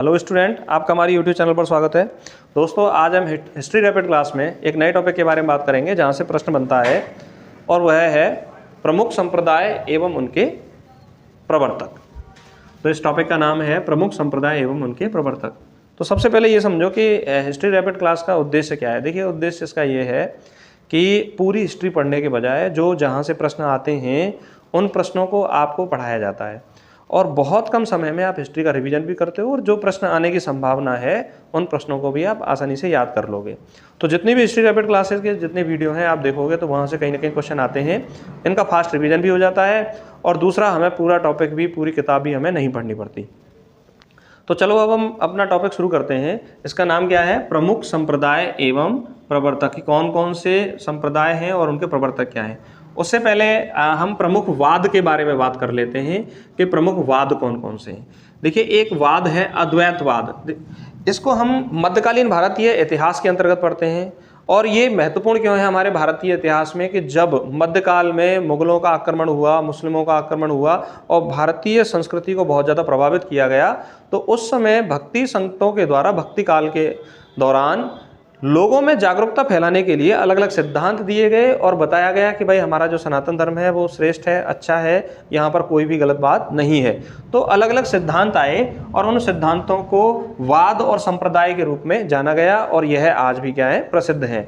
Hello student, आपका हमारी YouTube channel पर स्वागत है। दोस्तों, आज हम हिस्ट्री रैपिड क्लास में एक नए टॉपिक के बारे में बात करेंगे जहां से प्रश्न बनता है और वह है प्रमुख संप्रदाय एवं उनके प्रवर्तक। तो इस टॉपिक का नाम है प्रमुख संप्रदाय एवं उनके प्रवर्तक। तो सबसे पहले ये समझो कि हिस्ट्री रैपिड क्लास का उद्देश्य क्या है। देखिए, उद्देश्य इसका ये है कि पूरी हिस्ट्री पढ़ने के बजाय जो जहाँ से प्रश्न आते हैं उन प्रश्नों को आपको पढ़ाया जाता है और बहुत कम समय में आप हिस्ट्री का रिवीजन भी करते हो और जो प्रश्न आने की संभावना है उन प्रश्नों को भी आप आसानी से याद कर लोगे। तो जितनी भी हिस्ट्री रैपिड क्लासेस के जितने वीडियो हैं आप देखोगे तो वहाँ से कहीं ना कहीं क्वेश्चन आते हैं, इनका फास्ट रिवीजन भी हो जाता है और दूसरा हमें पूरा टॉपिक भी, पूरी किताब भी हमें नहीं पढ़नी पड़ती। तो चलो अब हम अपना टॉपिक शुरू करते हैं। इसका नाम क्या है? प्रमुख संप्रदाय एवं प्रवर्तक। कौन कौन से संप्रदाय हैं और उनके प्रवर्तक क्या हैं। उससे पहले हम प्रमुख वाद के बारे में बात कर लेते हैं कि प्रमुख वाद कौन कौन से हैं। देखिए, एक वाद है अद्वैतवाद। इसको हम मध्यकालीन भारतीय इतिहास के अंतर्गत पढ़ते हैं और ये महत्वपूर्ण क्यों है हमारे भारतीय इतिहास में कि जब मध्यकाल में मुगलों का आक्रमण हुआ, मुस्लिमों का आक्रमण हुआ और भारतीय संस्कृति को बहुत ज़्यादा प्रभावित किया गया, तो उस समय भक्ति संतों के द्वारा भक्ति काल के दौरान लोगों में जागरूकता फैलाने के लिए अलग अलग सिद्धांत दिए गए और बताया गया कि भाई हमारा जो सनातन धर्म है वो श्रेष्ठ है, अच्छा है, यहाँ पर कोई भी गलत बात नहीं है। तो अलग अलग सिद्धांत आए और उन सिद्धांतों को वाद और संप्रदाय के रूप में जाना गया और यह आज भी क्या है? प्रसिद्ध है।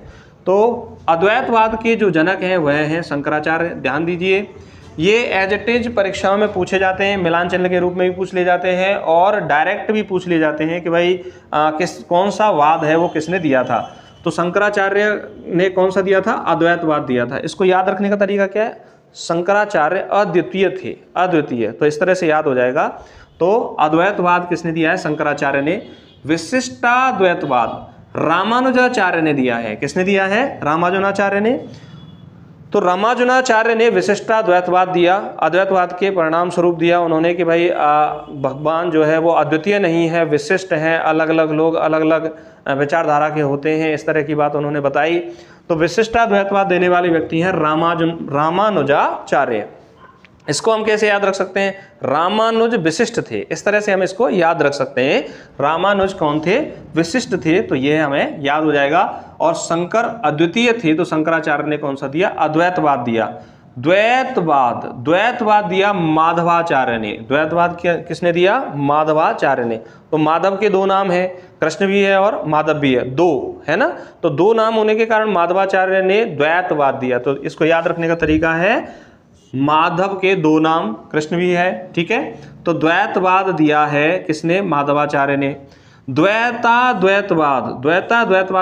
तो अद्वैतवाद के जो जनक हैं वह हैं शंकराचार्य। ध्यान दीजिए, ये एज इट इज परीक्षाओं में पूछे जाते हैं, मिलान चिन्ह के रूप में भी पूछ लिए जाते हैं और डायरेक्ट भी पूछ लिए जाते हैं कि भाई कौन सा वाद है वो किसने दिया था। तो शंकराचार्य ने कौन सा दिया था? अद्वैतवाद दिया था। इसको याद रखने का तरीका क्या है? शंकराचार्य अद्वितीय थे, अद्वितीय। तो इस तरह से याद हो जाएगा। तो अद्वैतवाद किसने दिया है? शंकराचार्य ने। विशिष्टाद्वैतवाद रामानुजाचार्य ने दिया है। किसने दिया है? रामानुजाचार्य ने। तो रामानुजाचार्य ने विशिष्टाद्वैतवाद दिया, अद्वैतवाद के परिणाम स्वरूप दिया उन्होंने कि भाई भगवान जो है वो अद्वितीय नहीं है, विशिष्ट हैं, अलग अलग लोग अलग अलग विचारधारा के होते हैं, इस तरह की बात उन्होंने बताई। तो विशिष्टाद्वैतवाद देने वाले व्यक्ति हैं रामानुजाचार्य। इसको हम कैसे याद रख सकते हैं? रामानुज विशिष्ट थे, इस तरह से हम इसको याद रख सकते हैं। रामानुज कौन थे? विशिष्ट थे, तो ये हमें याद हो जाएगा। और शंकर अद्वितीय थे, तो शंकराचार्य ने कौन सा दिया? अद्वैतवाद दिया। द्वैतवाद दिया माधवाचार्य ने। द्वैतवाद किसने दिया? माधवाचार्य ने। तो माधव के दो नाम है, कृष्ण भी है और माधव भी है, दो है ना। तो दो नाम होने के कारण माधवाचार्य ने द्वैतवाद दिया। तो इसको याद रखने का तरीका है माधव के दो नाम, कृष्ण भी है, ठीक है। तो द्वैतवाद दिया है किसने? माधवाचार्य ने। द्वैतवाद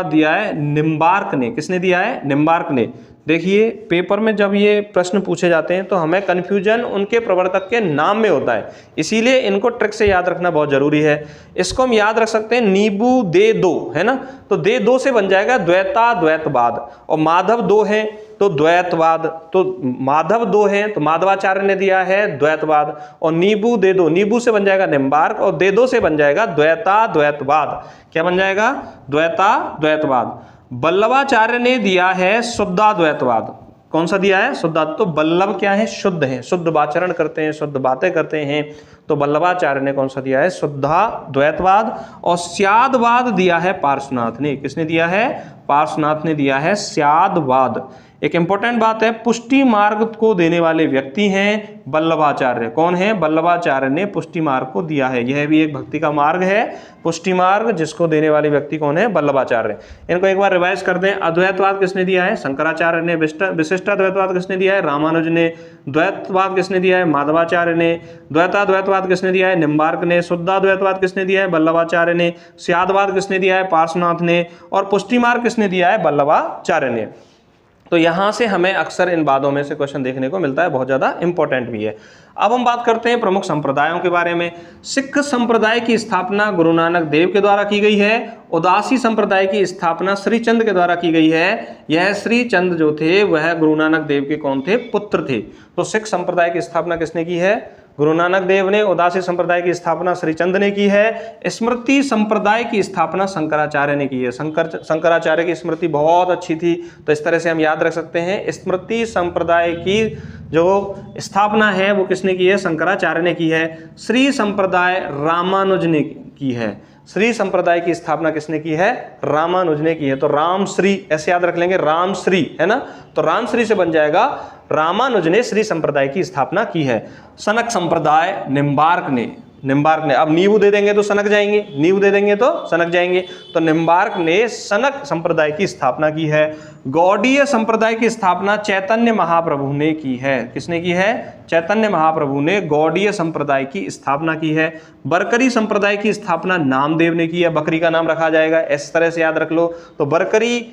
दिया है निम्बार्क ने। किसने दिया है? निम्बार्क ने। देखिए, पेपर में जब ये प्रश्न पूछे जाते हैं तो हमें कन्फ्यूजन उनके प्रवर्तक के नाम में होता है, इसीलिए इनको ट्रिक से याद रखना बहुत जरूरी है। इसको हम याद रख सकते हैं नीबू दे दो, है ना। तो दे दो से बन जाएगा द्वैतवाद और माधव दो हैं तो द्वैतवाद। तो माधव दो हैं तो माधवाचार्य ने दिया है द्वैतवाद और नीबू दे दो, नीबू से बन जाएगा निम्बार्क और दे दो से बन जाएगा द्वैतवाद। क्या बन जाएगा? द्वैतवाद। बल्लभाचार्य ने दिया है शुद्धाद्वैतवाद। कौन सा दिया है? शुद्ध। तो बल्लभ क्या है? शुद्ध है, शुद्ध वाचरण करते हैं, शुद्ध बातें करते हैं। तो बल्लभाचार्य ने कौन सा दिया है? शुद्धाद्वैतवाद। और स्यादवाद दिया है पार्श्वनाथ ने। किसने दिया है? पार्श्वनाथ ने दिया है स्यादवाद। एक इंपॉर्टेंट बात है, पुष्टि मार्ग को देने वाले व्यक्ति हैं बल्लभाचार्य। कौन है? बल्लभाचार्य ने पुष्टि मार्ग को दिया है। यह भी एक भक्ति का मार्ग है, पुष्टि मार्ग, जिसको देने वाले व्यक्ति कौन है? बल्लभाचार्य। इनको एक बार रिवाइज कर दें। अद्वैतवाद किसने दिया है? शंकराचार्य ने। विशिष्टाद्वैतवाद किसने दिया है? रामानुज ने। द्वैतवाद किसने दिया है? माधवाचार्य ने। द्वैताद्वैतवाद किसने दिया है? निम्बार्क ने। शुद्धाद्वैतवाद किसने दिया है? बल्लभाचार्य ने। स्यादवाद किसने दिया है? पार्श्वनाथ ने। और पुष्टि मार्ग किसने दिया है? बल्लभाचार्य ने। तो यहाँ से हमें अक्सर इन बातों में से क्वेश्चन देखने को मिलता है, बहुत ज़्यादा इंपॉर्टेंट भी है। अब हम बात करते हैं प्रमुख संप्रदायों के बारे में। सिख संप्रदाय की स्थापना गुरु नानक देव के द्वारा की गई है। उदासी संप्रदाय की स्थापना श्री चंद के द्वारा की गई है। यह श्री चंद जो थे वह गुरु नानक देव के कौन थे? पुत्र थे। तो सिख संप्रदाय की स्थापना किसने की है? गुरु नानक देव ने। उदासी संप्रदाय की स्थापना श्रीचंद ने की है। स्मृति संप्रदाय की स्थापना शंकराचार्य ने की है। शंकराचार्य की स्मृति बहुत अच्छी थी, तो इस तरह से हम याद रख सकते हैं। स्मृति संप्रदाय की जो स्थापना है वो किसने की है? शंकराचार्य ने की है। श्री संप्रदाय रामानुज ने की है। श्री संप्रदाय की स्थापना किसने की है? रामानुज ने की है। तो राम श्री ऐसे याद रख लेंगे, राम श्री है ना, तो राम श्री से बन जाएगा रामानुज ने श्री संप्रदाय की स्थापना की है। सनक संप्रदाय निम्बार्क ने अब नींबू दे देंगे तो सनक जाएंगे, नींबू दे देंगे तो सनक जाएंगे, तो निम्बार्क ने सनक संप्रदाय की स्थापना की है। गौड़ीय संप्रदाय की स्थापना चैतन्य महाप्रभु ने की है। किसने की है? चैतन्य महाप्रभु ने गौड़ीय संप्रदाय की स्थापना की है। बरकरी संप्रदाय की स्थापना नामदेव ने की है। बकरी का नाम रखा जाएगा, इस तरह से याद रख लो। तो बरकरी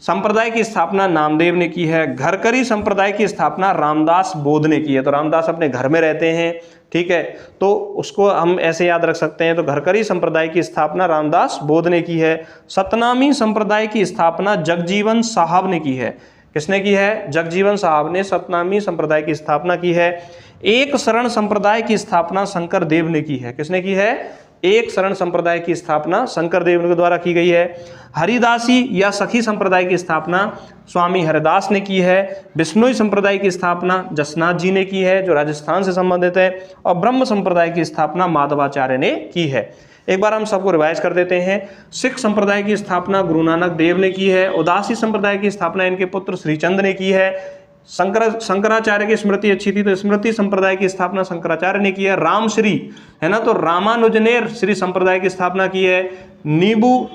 संप्रदाय की स्थापना नामदेव ने की है। घरकरी संप्रदाय की स्थापना रामदास बोध ने की है। तो रामदास अपने घर में रहते हैं, ठीक है, तो उसको हम ऐसे याद रख सकते हैं। तो घरकरी संप्रदाय की स्थापना रामदास बोध ने की है। सतनामी संप्रदाय की स्थापना जगजीवन साहब ने की है। किसने की है? जगजीवन साहब ने सतनामी संप्रदाय की स्थापना की है। एक शरण संप्रदाय की स्थापना शंकर देव ने की है। किसने की है? एक शरण संप्रदाय की स्थापना शंकर देव के द्वारा की गई है। हरिदासी या सखी संप्रदाय की स्थापना स्वामी हरिदास ने की है। बिश्नोई संप्रदाय की स्थापना जसनाथ जी ने की है, जो राजस्थान से संबंधित है। और ब्रह्म संप्रदाय की स्थापना माधवाचार्य ने की है। एक बार हम सबको रिवाइज कर देते हैं। सिख संप्रदाय की स्थापना गुरु नानक देव ने की है। उदासी संप्रदाय की स्थापना इनके पुत्र श्रीचंद ने की है। शंकराचार्य की स्मृति अच्छी थी, तो स्मृति संप्रदाय की स्थापना शंकराचार्य ने की है। रामश्री है ना, तो रामानुज ने श्री संप्रदाय की स्थापना की है। नींबू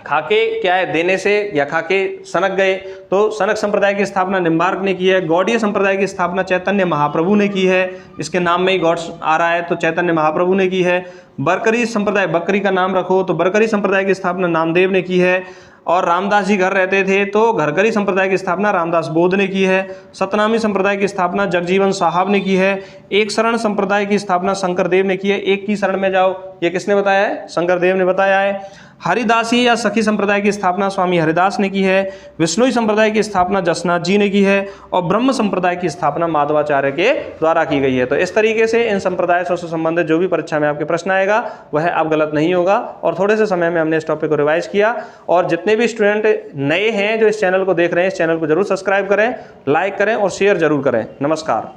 खाके क्या है, देने से या खाके सनक गए, तो सनक संप्रदाय की स्थापना निम्बार्क ने की है। गौड़ीय संप्रदाय की स्थापना चैतन्य महाप्रभु ने की है। इसके नाम में ही गॉड आ रहा है, तो चैतन्य महाप्रभु ने की है। बरकरी संप्रदाय, बकरी का नाम रखो, तो बरकरी संप्रदाय की स्थापना नामदेव ने की है। और रामदास जी घर रहते थे, तो घरकरी संप्रदाय की स्थापना रामदास बोध ने की है। सतनामी संप्रदाय की स्थापना जगजीवन साहब ने की है। एक शरण संप्रदाय की स्थापना शंकर देव ने की है। एक की शरण में जाओ, ये किसने बताया है? शंकर देव ने बताया है। हरिदासी या सखी संप्रदाय की स्थापना स्वामी हरिदास ने की है। विष्णुई संप्रदाय की स्थापना जसनाथ जी ने की है। और ब्रह्म संप्रदाय की स्थापना माधवाचार्य के द्वारा की गई है। तो इस तरीके से इन संप्रदाय से संबंधित जो भी परीक्षा में आपके प्रश्न आएगा वह अब गलत नहीं होगा। और थोड़े से समय में हमने इस टॉपिक को रिवाइज किया। और जितने भी स्टूडेंट नए हैं जो इस चैनल को देख रहे हैं, इस चैनल को जरूर सब्सक्राइब करें, लाइक करें और शेयर जरूर करें। नमस्कार।